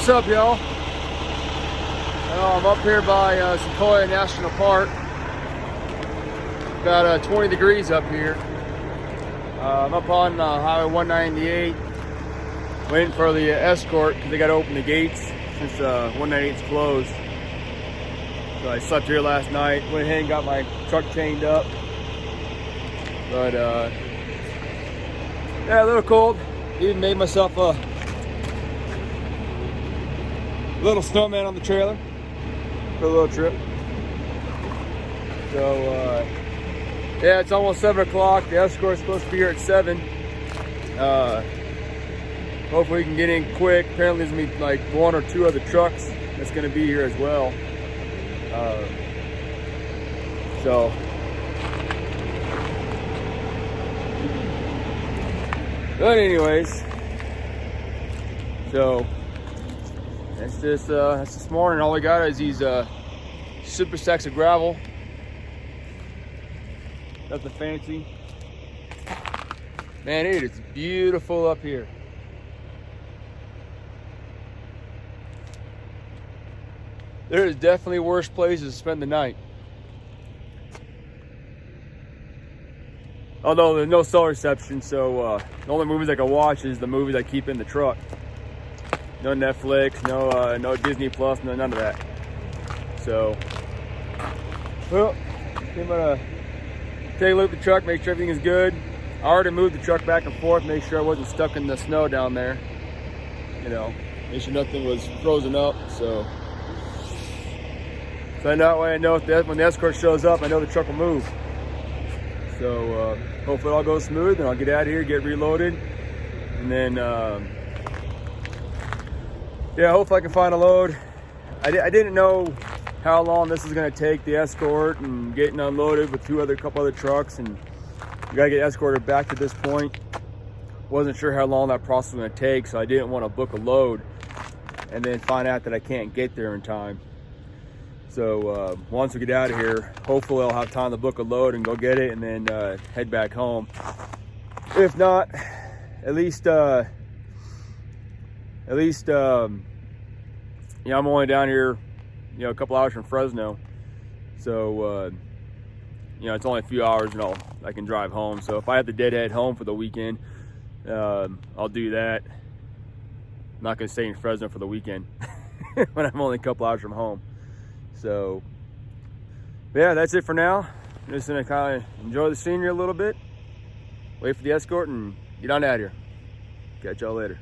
What's up, y'all? I'm up here by Sequoia National Park. About 20 degrees up here. I'm up on Highway 198, waiting for the escort because they got to open the gates since 198's closed. So I slept here last night, went ahead and got my truck chained up. But yeah, a little cold. Even made myself a little snowman on the trailer for a little trip. So yeah, it's almost 7 o'clock. The escort's supposed to be here at 7. Hopefully we can get in quick. Apparently there's gonna be like 1 or 2 other trucks that's gonna be here as well. But anyways, so that's this morning. All we got is these super sacks of gravel. Nothing fancy. Man, it is beautiful up here. There is definitely worse places to spend the night. Although there's no cell reception, so the only movies I can watch is the movies I keep in the truck. No Netflix, no Disney Plus, none of that. So, well, I'm gonna take a look at the truck, make sure everything is good. I already moved the truck back and forth, make sure I wasn't stuck in the snow down there. You know, make sure nothing was frozen up. So that way I know when the escort shows up, I know the truck will move. So hopefully it all goes smooth, and I'll get out of here, get reloaded, and then yeah, hopefully I can find a load. I didn't know how long this is going to take, the escort and getting unloaded with couple other trucks, and we got to get escorted back to this point. Wasn't sure how long that process was going to take, so I didn't want to book a load and then find out that I can't get there in time. So once we get out of here, hopefully I'll have time to book a load and go get it, and then head back home. If not, at least you know, I'm only down here, you know, a couple hours from Fresno, so you know, it's only a few hours and I can drive home. So if I have to deadhead home for the weekend, I'll do that. I'm not gonna stay in Fresno for the weekend when I'm only a couple hours from home. So yeah, that's it for now. I'm just gonna kind of enjoy the scenery a little bit, wait for the escort, and get on out of here. Catch y'all later.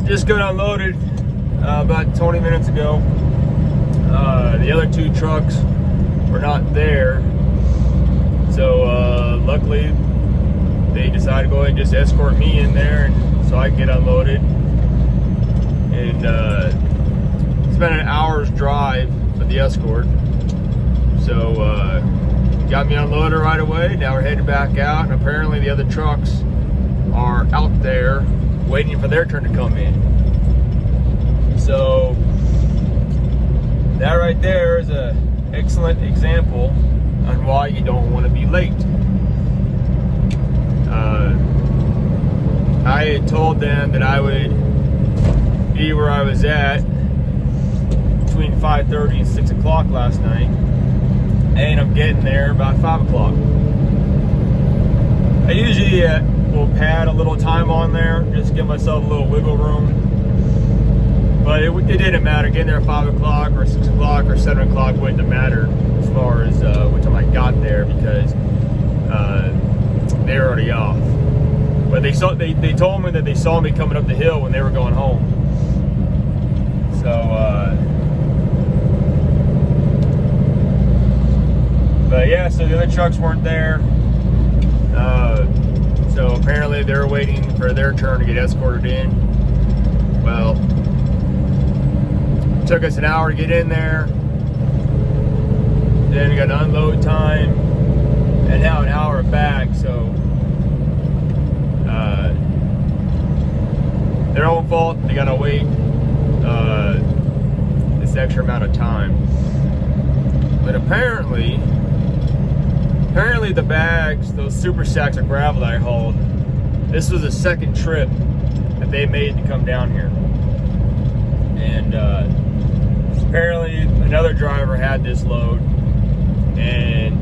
just got unloaded about 20 minutes ago. The other two trucks were not there, so luckily they decided to go ahead and just escort me in there, and so I can get unloaded. And it's been an hour's drive for the escort, so got me unloaded right away. Now we're headed back out, and apparently the other trucks are out there waiting for their turn to come in. So that right there is an excellent example on why you don't want to be late. I had told them that I would be where I was at between 5:30 and 6 o'clock last night, and I'm getting there about 5 o'clock. I usually will pad a little time on there, just give myself a little wiggle room. But it didn't matter. Getting there at 5 o'clock or 6 o'clock or 7 o'clock wouldn't matter as far as what time I got there, because they were already off. But they told me that they saw me coming up the hill when they were going home. So, but yeah, so the other trucks weren't there. So apparently they're waiting for their turn to get escorted in. Well, it took us an hour to get in there. Then we got an unload time, and now an hour back. So their own fault. They gotta wait this extra amount of time. But apparently the bags, those super sacks of gravel that I hauled, this was the second trip that they made to come down here. And apparently another driver had this load and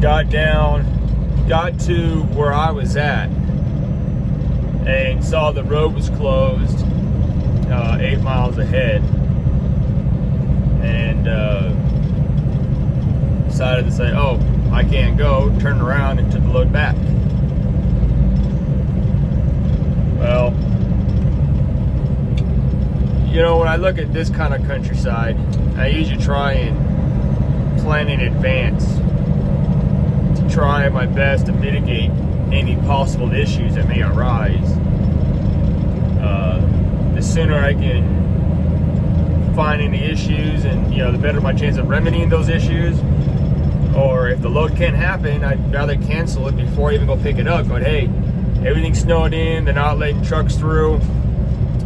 got to where I was at and saw the road was closed 8 miles ahead, and decided to say, oh, I can't go, turned around and took the load back. Well, you know, when I look at this kind of countryside, I usually try and plan in advance to try my best to mitigate any possible issues that may arise. The sooner I can find any issues, and the better my chance of remedying those issues. Or if the load can't happen, I'd rather cancel it before I even go pick it up. But hey, everything's snowed in, they're not letting trucks through,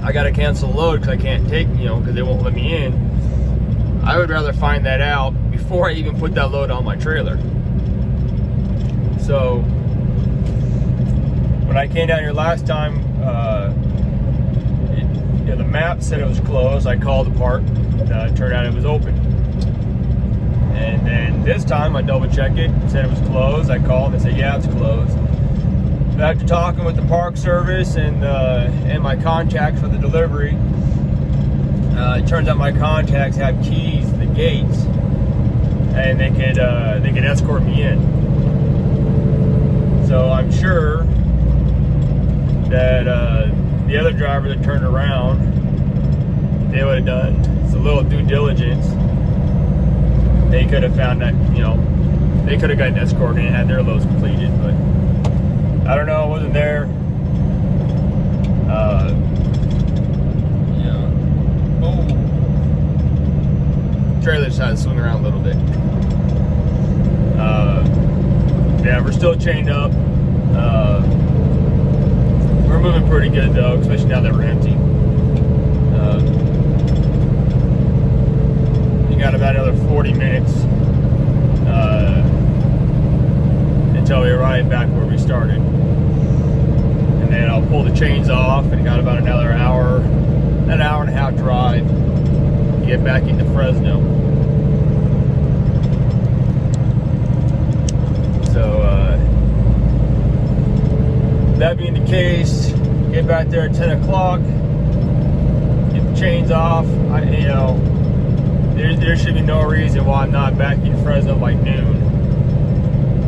I gotta cancel the load because I can't take, because they won't let me in. I would rather find that out before I even put that load on my trailer. So when I came down here last time, the map said it was closed. I called the park. It turned out it was open. And then this time I double checked it. It said it was closed. I called and they said, yeah, it's closed. But after talking with the Park Service and my contacts for the delivery, it turns out my contacts have keys to the gates, and they could escort me in. So I'm sure that the other driver that turned around, they would have done a little due diligence. They could have found that, they could have gotten escorted and had their loads completed, but I don't know, I wasn't there. Trailer decided to swing around a little bit. Yeah, we're still chained up. We're moving pretty good though, especially now that we're empty. You got about another 40 minutes until we arrive back where we started. And then I'll pull the chains off, and got about another hour and a half drive to get back into Fresno. So that being the case, get back there at 10 o'clock, get the chains off. There should be no reason why I'm not back in Fresno by noon.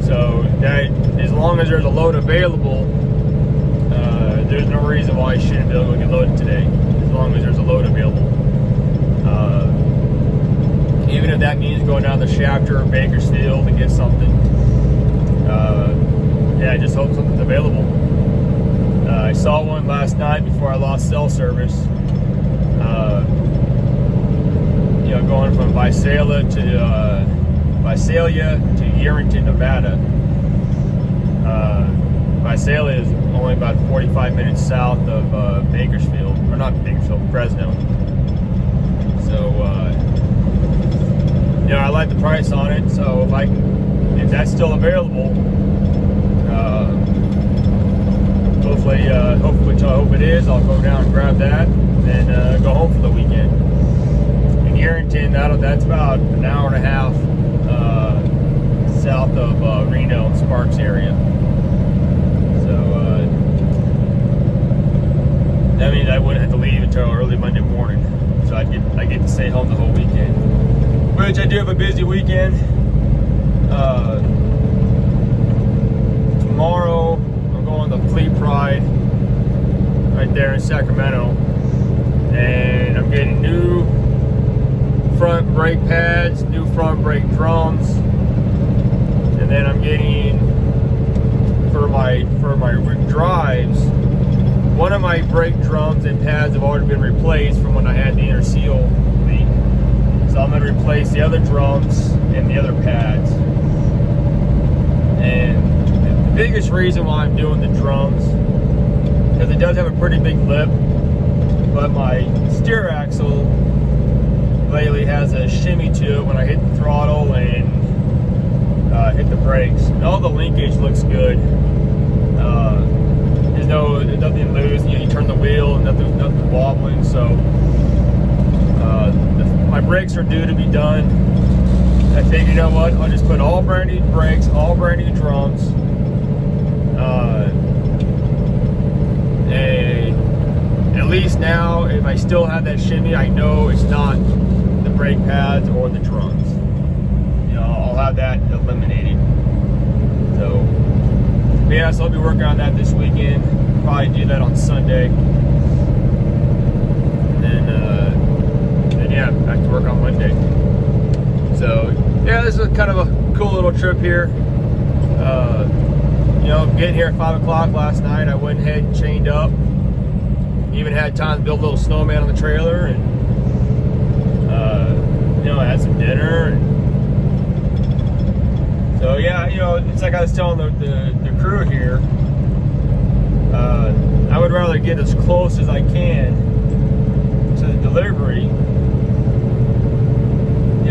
So that, as long as there's a load available, there's no reason why I shouldn't be able to get loaded today, as long as there's a load available. Even if that means going down the Shafter or Bakersfield to get something. Yeah, I just hope something's available. I saw one last night before I lost cell service. You know, going from Visalia to Yerington, Nevada. Visalia is only about 45 minutes south of Bakersfield, or not Bakersfield, Fresno. So, you know, I like the price on it. So if that's still available, hopefully, which I hope it is, I'll go down and grab that and go home for the weekend. In Yerington, that's about an hour and a half south of Reno and Sparks area. So that means I wouldn't have to leave until early Monday morning. So I get to stay home the whole weekend. Which I do have a busy weekend. Tomorrow I'm going to Fleet Pride right there in Sacramento, and I'm getting new front brake pads, new front brake drums, and then I'm getting for my drives. One of my brake drums and pads have already been replaced from when I had the inner seal leak. So I'm going to replace the other drums and the other pads. And the biggest reason why I'm doing the drums, because it does have a pretty big lip, but my steer axle lately has a shimmy to it when I hit the throttle and hit the brakes. And all the linkage looks good. There's nothing loose. You turn the wheel and nothing wobbling. So my brakes are due to be done. I figured, you know what? I'll just put all brand new brakes, all brand new drums, and at least now, if I still have that shimmy, I know it's not the brake pads or the drums. You know, I'll have that eliminated. So. Yeah, so I'll be working on that this weekend. Probably do that on Sunday. And then yeah, back to work on Monday. So, yeah, this is kind of a cool little trip here. You know, getting here at 5 o'clock last night, I went ahead and chained up. Even had time to build a little snowman on the trailer. And, you know, I had some dinner. And so, yeah, you know, it's like I was telling the crew here, I would rather get as close as I can to the delivery, you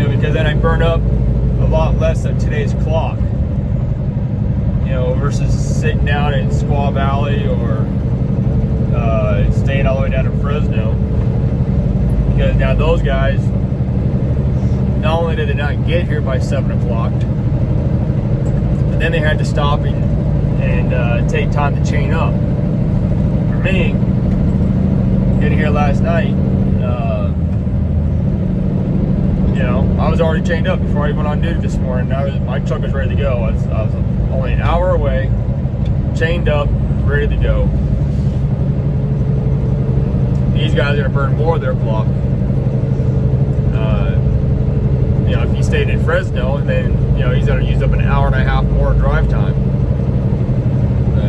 know, because then I burn up a lot less of today's clock, you know, versus sitting down in Squaw Valley or staying all the way down in Fresno. Because now those guys, not only did they not get here by 7 o'clock, but then they had to stop and take time to chain up. For me, getting here last night, you know, I was already chained up before I went on duty this morning. My truck was ready to go. I was only an hour away, chained up, ready to go. These guys are going to burn more of their clock. You know, if he stayed in Fresno, and then, you know, he's going to use up an hour and a half more drive time.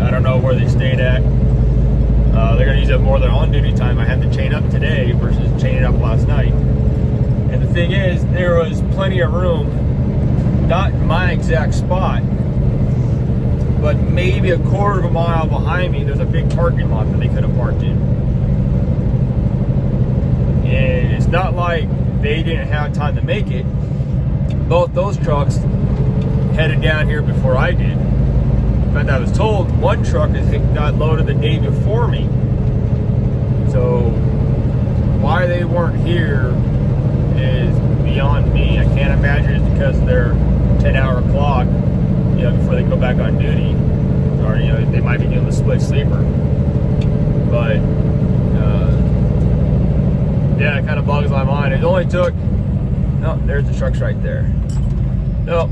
I don't know where they stayed at. They're going to use up more of their on-duty time. I had to chain up today versus chaining up last night. And the thing is, there was plenty of room, not in my exact spot, but maybe a quarter of a mile behind me, there's a big parking lot that they could have parked in. And it's not like they didn't have time to make it. Both those trucks headed down here before I did. In fact, I was told one truck got loaded the day before me. So why they weren't here is beyond me. I can't imagine it's because of their 10-hour clock, you know, before they go back on duty, or, you know, they might be doing the split sleeper. But yeah, it kind of bugs my mind. It only took, oh, there's the trucks right there. No,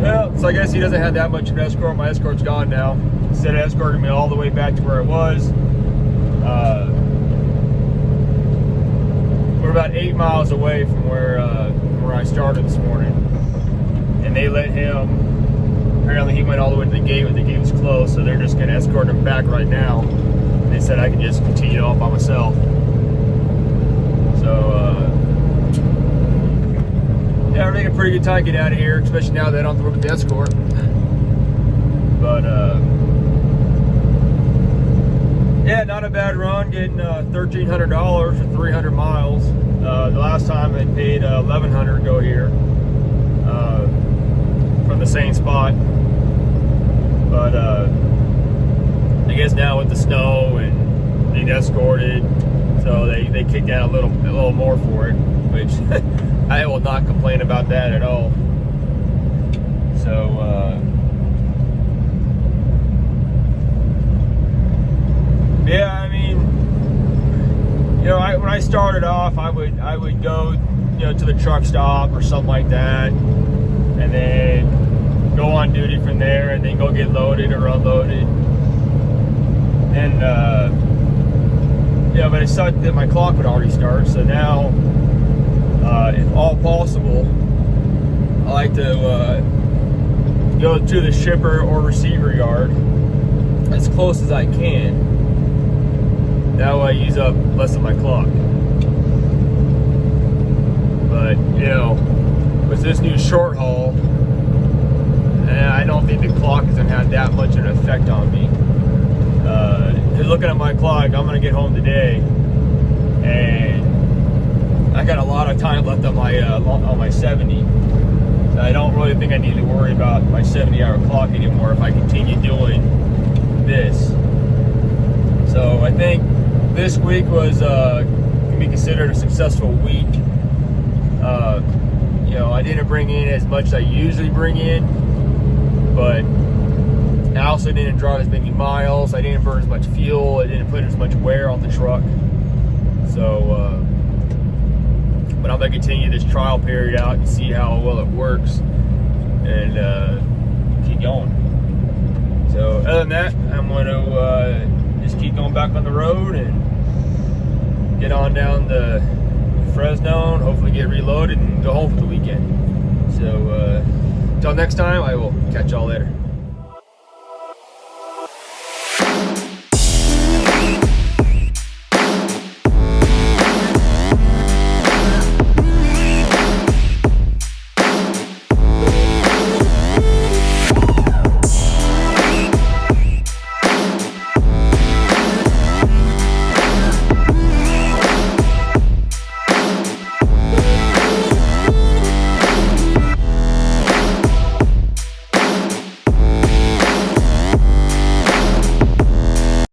well, so I guess he doesn't have that much of an escort. My escort's gone now. Instead of escorting me all the way back to where it was, miles away from where I started this morning, and they let him. Apparently, he went all the way to the gate, but the gate was closed, so they're just going to escort him back right now. And they said I can just continue on by myself. So, yeah, we're making a pretty good time to get out of here, especially now that I don't have to work with the escort. But, yeah, not a bad run, getting $1,300 for 300 miles. The last time I paid $1,100 to go here from the same spot. But I guess now with the snow and being escorted, so they kicked out a little more for it, which I will not complain about that at all. So yeah, I mean, you know, when I started off, I would go, you know, to the truck stop or something like that, and then go on duty from there, and then go get loaded or unloaded. And yeah, but it sucked that my clock would already start. So now, if all possible, I like to go to the shipper or receiver yard as close as I can. That way I use up less of my clock. But, you know, with this new short haul, I don't think the clock is going to have that much of an effect on me. Looking at my clock, I'm going to get home today, and I got a lot of time left on my 70. So I don't really think I need to worry about my 70-hour clock anymore if I continue doing this. So I think this week can be considered a successful week. You know, I didn't bring in as much as I usually bring in, but I also didn't drive as many miles. I didn't burn as much fuel. I didn't put as much wear on the truck. So, but I'm gonna continue this trial period out and see how well it works, and keep going. So, other than that, I'm gonna just keep going back on the road and get on down to Fresno and hopefully get reloaded and go home for the weekend. So, until next time, I will catch y'all later.